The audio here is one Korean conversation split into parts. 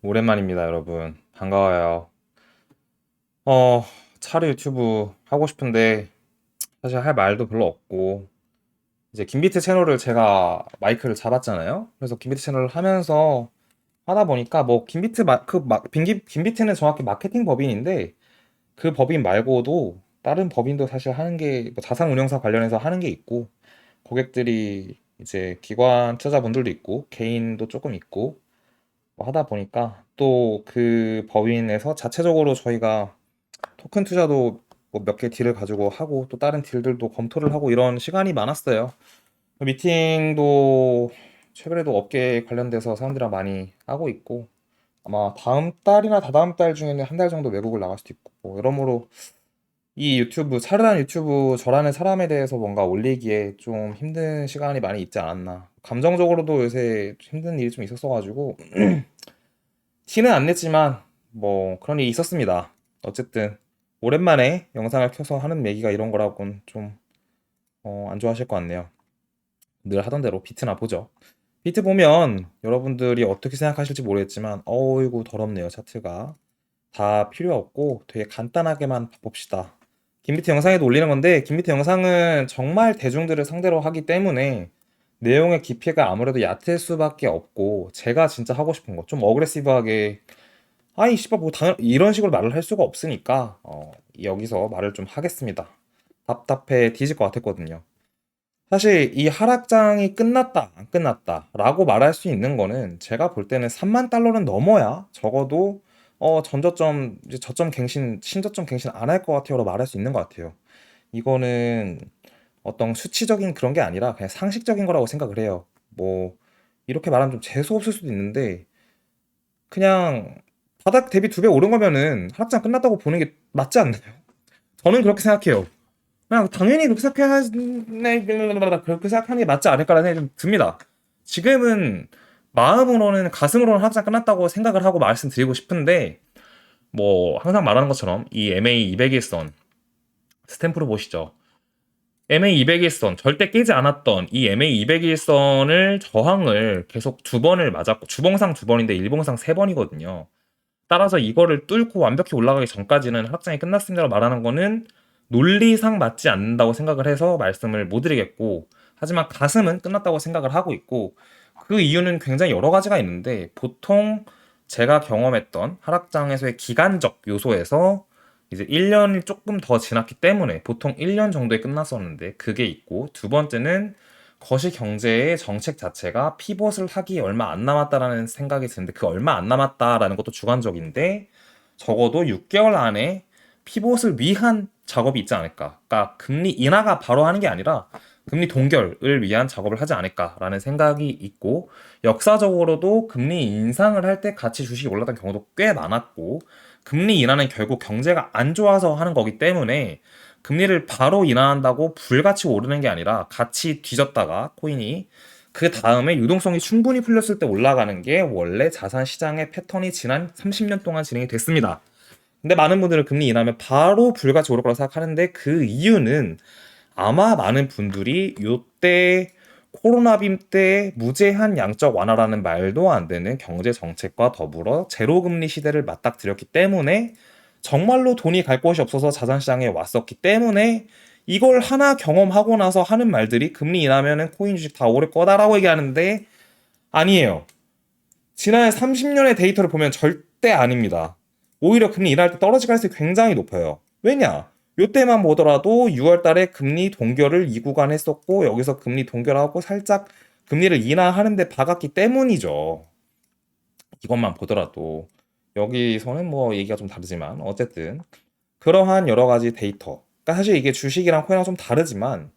오랜만입니다, 여러분. 반가워요. 어, 차례 유튜브 하고 싶은데, 사실 할 말도 별로 없고, 이제 김비트 채널을 제가 마이크를 잡았잖아요? 그래서 김비트 채널을 하면서 하다 보니까, 뭐, 김비트는 정확히 마케팅 법인인데, 그 법인 말고도, 다른 법인도 사실 하는 게, 뭐 자산 운용사 관련해서 하는 게 있고, 고객들이 이제 기관 투자분들도 있고, 개인도 조금 있고, 뭐 하다 보니까 또 그 법인에서 자체적으로 저희가 토큰 투자도 뭐 몇 개 딜을 가지고 하고 또 다른 딜들도 검토를 하고 이런 시간이 많았어요. 미팅도 최근에도 업계 관련돼서 사람들이랑 많이 하고 있고 아마 다음 달이나 다다음 달 중에는 한 달 정도 외국을 나갈 수도 있고 뭐 여러모로 이 유튜브 차르단 유튜브 저라는 사람에 대해서 뭔가 올리기에 좀 힘든 시간이 많이 있지 않았나. 감정적으로도 요새 힘든 일이 좀 있었어가지고 티는 안 냈지만 뭐 그런 일이 있었습니다. 어쨌든 오랜만에 영상을 켜서 하는 얘기가 이런 거라고는 좀 안 좋아하실 것 같네요. 늘 하던 대로 비트나 보죠. 비트 보면 여러분들이 어떻게 생각하실지 모르겠지만 어이구 더럽네요 차트가. 다 필요 없고 되게 간단하게만 봅시다. 김비트 영상에도 올리는 건데 김비트 영상은 정말 대중들을 상대로 하기 때문에 내용의 깊이가 아무래도 얕을 수밖에 없고 제가 진짜 하고 싶은 거 좀 어그레시브하게 아이 씨발 뭐 당연 이런 식으로 말을 할 수가 없으니까 여기서 말을 좀 하겠습니다. 답답해 뒤질 것 같았거든요. 사실 이 하락장이 끝났다 안 끝났다라고 말할 수 있는 거는 제가 볼 때는 3만 달러는 넘어야 적어도 전저점 이제 저점 갱신 신저점 갱신 안 할 것 같아요로 말할 수 있는 것 같아요. 이거는 어떤 수치적인 그런 게 아니라 그냥 상식적인 거라고 생각을 해요. 뭐 이렇게 말하면 좀 재수 없을 수도 있는데 그냥 바닥 대비 2배 오른 거면은 하락장 끝났다고 보는 게 맞지 않나요? 저는 그렇게 생각해요. 그냥 당연히 그렇게 생각하는 게 맞지 않을까라는 생각이 좀 듭니다. 지금은 마음으로는 가슴으로는 하락장 끝났다고 생각을 하고 말씀드리고 싶은데 뭐 항상 말하는 것처럼 이 MA 200일선 스탬프로 보시죠. MA 200일선 절대 깨지 않았던 이 MA 200일선을 저항을 계속 두 번을 맞았고 주봉상 두 번인데 일봉상 세 번이거든요. 따라서 이거를 뚫고 완벽히 올라가기 전까지는 하락장이 끝났습니다라고 말하는 거는 논리상 맞지 않는다고 생각을 해서 말씀을 못 드리겠고, 하지만 가슴은 끝났다고 생각을 하고 있고, 그 이유는 굉장히 여러 가지가 있는데, 보통 제가 경험했던 하락장에서의 기간적 요소에서 이제 1년이 조금 더 지났기 때문에 보통 1년 정도에 끝났었는데, 그게 있고, 두 번째는 거시 경제의 정책 자체가 피벗을 하기 얼마 안 남았다라는 생각이 드는데 그 얼마 안 남았다라는 것도 주관적인데 적어도 6개월 안에 피벗을 위한 작업이 있지 않을까. 그러니까 금리 인하가 바로 하는 게 아니라 금리 동결을 위한 작업을 하지 않을까라는 생각이 있고 역사적으로도 금리 인상을 할 때 같이 주식이 올랐던 경우도 꽤 많았고 금리 인하는 결국 경제가 안 좋아서 하는 거기 때문에 금리를 바로 인하한다고 불같이 오르는 게 아니라 같이 뒤졌다가 코인이 그 다음에 유동성이 충분히 풀렸을 때 올라가는 게 원래 자산 시장의 패턴이 지난 30년 동안 진행이 됐습니다. 근데 많은 분들은 금리 인하면 바로 불같이 오를 거라고 생각하는데 그 이유는 아마 많은 분들이 요때 코로나 빔때 무제한 양적 완화라는 말도 안 되는 경제 정책과 더불어 제로 금리 시대를 맞닥뜨렸기 때문에 정말로 돈이 갈 곳이 없어서 자산 시장에 왔었기 때문에 이걸 하나 경험하고 나서 하는 말들이 금리 인하면은 코인 주식 다 오를 거다라고 얘기하는데 아니에요. 지난 30년의 데이터를 보면 절대 아닙니다. 오히려 금리 인하할 때 떨어질 가능성이 굉장히 높아요. 왜냐? 요때만 보더라도 6월 달에 금리 동결을 2구간 했었고 여기서 금리 동결하고 살짝 금리를 인하하는데 박았기 때문이죠. 이것만 보더라도 여기서는 뭐 얘기가 좀 다르지만 어쨌든 그러한 여러 가지 데이터. 그러니까 사실 이게 주식이랑 코인이랑 좀 다르지만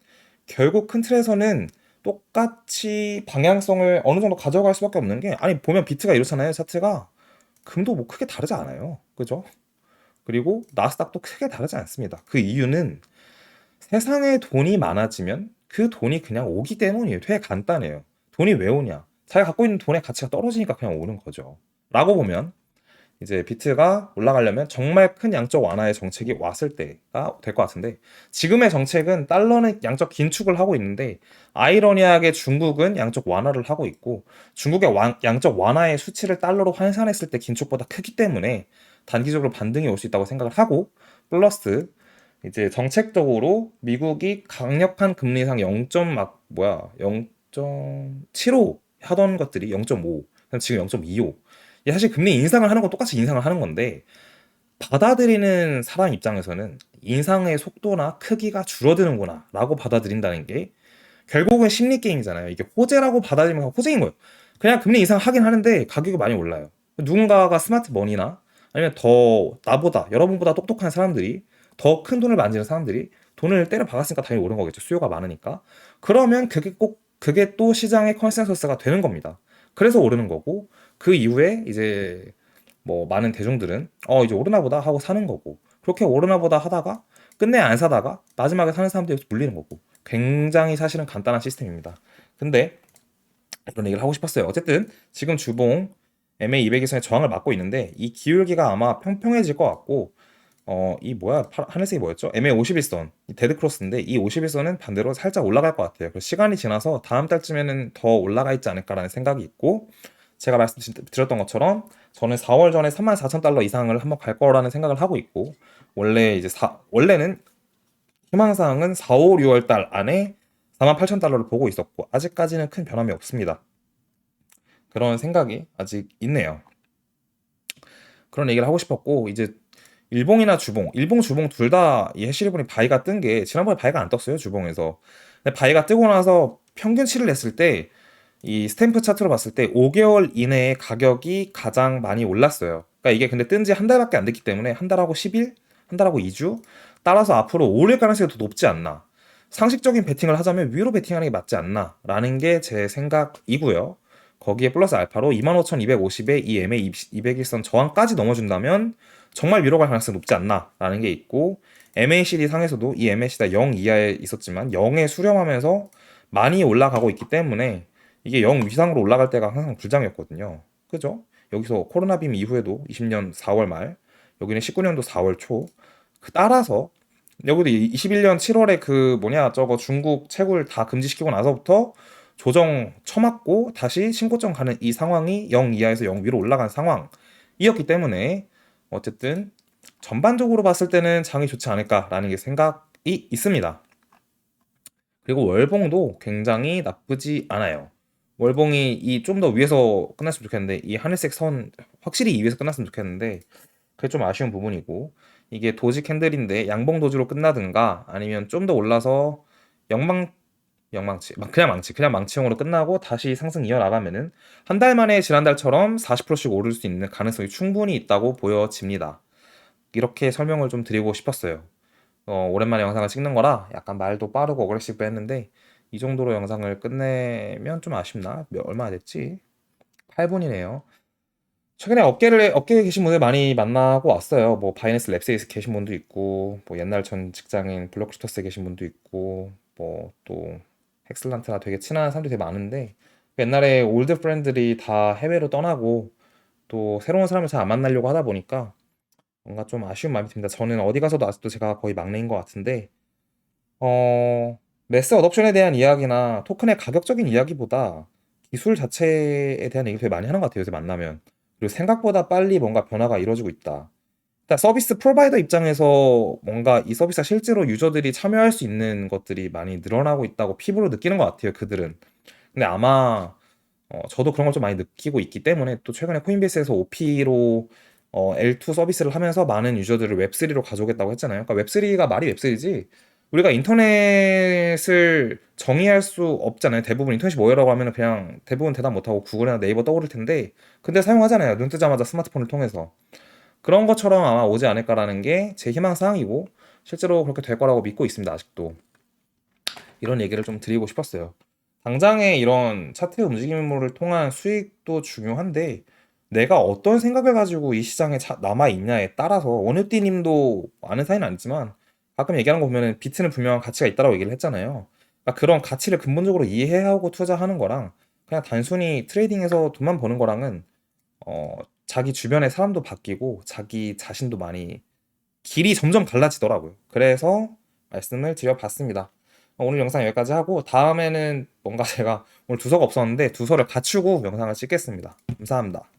결국 큰 틀에서는 똑같이 방향성을 어느 정도 가져갈 수밖에 없는 게 아니 보면 비트가 이렇잖아요 차트가 금도 뭐 크게 다르지 않아요 그죠? 그리고 나스닥도 크게 다르지 않습니다. 그 이유는 세상에 돈이 많아지면 그 돈이 그냥 오기 때문이에요. 되게 간단해요. 돈이 왜 오냐? 자기가 갖고 있는 돈의 가치가 떨어지니까 그냥 오는 거죠. 라고 보면 이제 비트가 올라가려면 정말 큰 양적 완화의 정책이 왔을 때가 될 것 같은데, 지금의 정책은 달러는 양적 긴축을 하고 있는데 아이러니하게 중국은 양적 완화를 하고 있고, 중국의 양적 완화의 수치를 달러로 환산했을 때 긴축보다 크기 때문에 단기적으로 반등이 올 수 있다고 생각을 하고, 플러스 이제 정책적으로 미국이 강력한 금리 인상 0.75 하던 것들이 0.5, 지금 0.25. 사실 금리 인상을 하는 건 똑같이 인상을 하는 건데, 받아들이는 사람 입장에서는 인상의 속도나 크기가 줄어드는구나 라고 받아들인다는 게 결국은 심리 게임이잖아요. 이게 호재라고 받아들이면 호재인 거예요. 그냥 금리 인상하긴 하는데 가격이 많이 올라요. 누군가가 스마트 머니나 아니면 더 나보다 여러분보다 똑똑한 사람들이, 더 큰 돈을 만지는 사람들이 돈을 때려 박았으니까 당연히 오른 거겠죠. 수요가 많으니까. 그러면 그게 또 시장의 컨센서스가 되는 겁니다. 그래서 오르는 거고, 그 이후에 이제 뭐 많은 대중들은 이제 오르나 보다 하고 사는 거고, 그렇게 오르나 보다 하다가 끝내 안 사다가 마지막에 사는 사람들이 물리는 거고, 굉장히 사실은 간단한 시스템입니다. 근데 그런 얘기를 하고 싶었어요. 어쨌든 지금 주봉 MA200일선의 저항을 맞고 있는데, 이 기울기가 아마 평평해질 것 같고, 이 뭐야, 하늘색이 뭐였죠? MA51선, 데드크로스인데, 이 51선은 반대로 살짝 올라갈 것 같아요. 그래서 시간이 지나서 다음 달쯤에는 더 올라가 있지 않을까라는 생각이 있고, 제가 말씀드렸던 것처럼 저는 4월 전에 34,000달러 이상을 한번 갈 거라는 생각을 하고 있고, 원래는 희망사항은 4, 5, 6월 달 안에 48,000달러를 보고 있었고, 아직까지는 큰 변함이 없습니다. 그런 생각이 아직 있네요. 그런 얘기를 하고 싶었고, 이제 일봉이나 주봉, 일봉, 주봉 둘 다 이 해시리본이 바이가 뜬 게, 지난번에 바이가 안 떴어요, 주봉에서. 근데 바이가 뜨고 나서 평균치를 냈을 때, 이 스탬프 차트로 봤을 때 5개월 이내에 가격이 가장 많이 올랐어요. 그러니까 이게 근데 뜬 지 한 달밖에 안 됐기 때문에, 한 달하고 10일, 한 달하고 2주, 따라서 앞으로 오를 가능성이 더 높지 않나. 상식적인 베팅을 하자면 위로 베팅하는 게 맞지 않나 라는 게 제 생각이고요. 거기에 플러스 알파로 25,250에 이 MA201선 저항까지 넘어준다면 정말 위로 갈 가능성이 높지 않나 라는 게 있고, MACD 상에서도 이 MACD가 0 이하에 있었지만 0에 수렴하면서 많이 올라가고 있기 때문에, 이게 0 위상으로 올라갈 때가 항상 불장이었거든요. 그죠? 여기서 코로나 빔 이후에도 20년 4월 말, 여기는 19년도 4월 초, 따라서 여기도 21년 7월에 그 뭐냐 저거 중국 채굴 다 금지시키고 나서부터 조정 쳐맞고 다시 신고점 가는 이 상황이 0 이하에서 0 위로 올라간 상황이었기 때문에, 어쨌든 전반적으로 봤을 때는 장이 좋지 않을까라는 게 생각이 있습니다. 그리고 월봉도 굉장히 나쁘지 않아요. 월봉이 이 좀 더 위에서 끝났으면 좋겠는데, 이 하늘색 선 확실히 이 위에서 끝났으면 좋겠는데, 그게 좀 아쉬운 부분이고, 이게 도지 캔들인데 양봉 도지로 끝나든가 아니면 좀 더 올라서 영망 그냥 망치형으로 끝나고 다시 상승 이어나가면은 한 달 만에 지난달처럼 40%씩 오를 수 있는 가능성이 충분히 있다고 보여집니다. 이렇게 설명을 좀 드리고 싶었어요. 오랜만에 영상을 찍는 거라 약간 말도 빠르고 어그레시브 했는데, 이 정도로 영상을 끝내면 좀 아쉽나? 얼마 됐지? 8분이네요. 최근에 업계에 계신 분들 많이 만나고 왔어요. 뭐 바이낸스 랩스에 계신 분도 있고, 뭐 옛날 전 직장인 블록시터스에 계신 분도 있고, 뭐 또 엑슬란트가 되게 친한 사람들이 되게 많은데, 옛날에 올드 프렌들이 다 해외로 떠나고 또 새로운 사람을 잘 안 만나려고 하다 보니까 뭔가 좀 아쉬운 마음이 듭니다. 저는 어디 가서도 아직도 제가 거의 막내인 것 같은데, 매스 어덕션에 대한 이야기나 토큰의 가격적인 이야기보다 기술 자체에 대한 얘기를 되게 많이 하는 것 같아요, 요새 만나면. 그리고 생각보다 빨리 뭔가 변화가 이루어지고 있다. 일단 서비스 프로바이더 입장에서 뭔가 이 서비스가 실제로 유저들이 참여할 수 있는 것들이 많이 늘어나고 있다고 피부로 느끼는 것 같아요, 그들은. 근데 아마 저도 그런 걸 좀 많이 느끼고 있기 때문에, 또 최근에 코인베이스에서 OP로 L2 서비스를 하면서 많은 유저들을 웹3로 가져오겠다고 했잖아요. 그러니까 웹3가 말이 웹3지, 우리가 인터넷을 정의할 수 없잖아요. 대부분 인터넷이 뭐라고 하면 그냥 대부분 대답 못하고 구글이나 네이버 떠오를 텐데, 근데 사용하잖아요. 눈 뜨자마자 스마트폰을 통해서. 그런 것처럼 아마 오지 않을까라는 게 제 희망사항이고, 실제로 그렇게 될 거라고 믿고 있습니다. 아직도. 이런 얘기를 좀 드리고 싶었어요. 당장의 이런 차트 움직임을 통한 수익도 중요한데, 내가 어떤 생각을 가지고 이 시장에 남아 있냐에 따라서, 원우띠님도 아는 사이는 아니지만 가끔 얘기하는 거 보면은 비트는 분명한 가치가 있다라고 얘기를 했잖아요. 그러니까 그런 가치를 근본적으로 이해하고 투자하는 거랑 그냥 단순히 트레이딩해서 돈만 버는 거랑은 어, 자기 주변의 사람도 바뀌고 자기 자신도 많이 길이 점점 갈라지더라고요. 그래서 말씀을 드려봤습니다. 오늘 영상 여기까지 하고 다음에는 뭔가 제가 오늘 두서가 없었는데 두서를 갖추고 영상을 찍겠습니다. 감사합니다.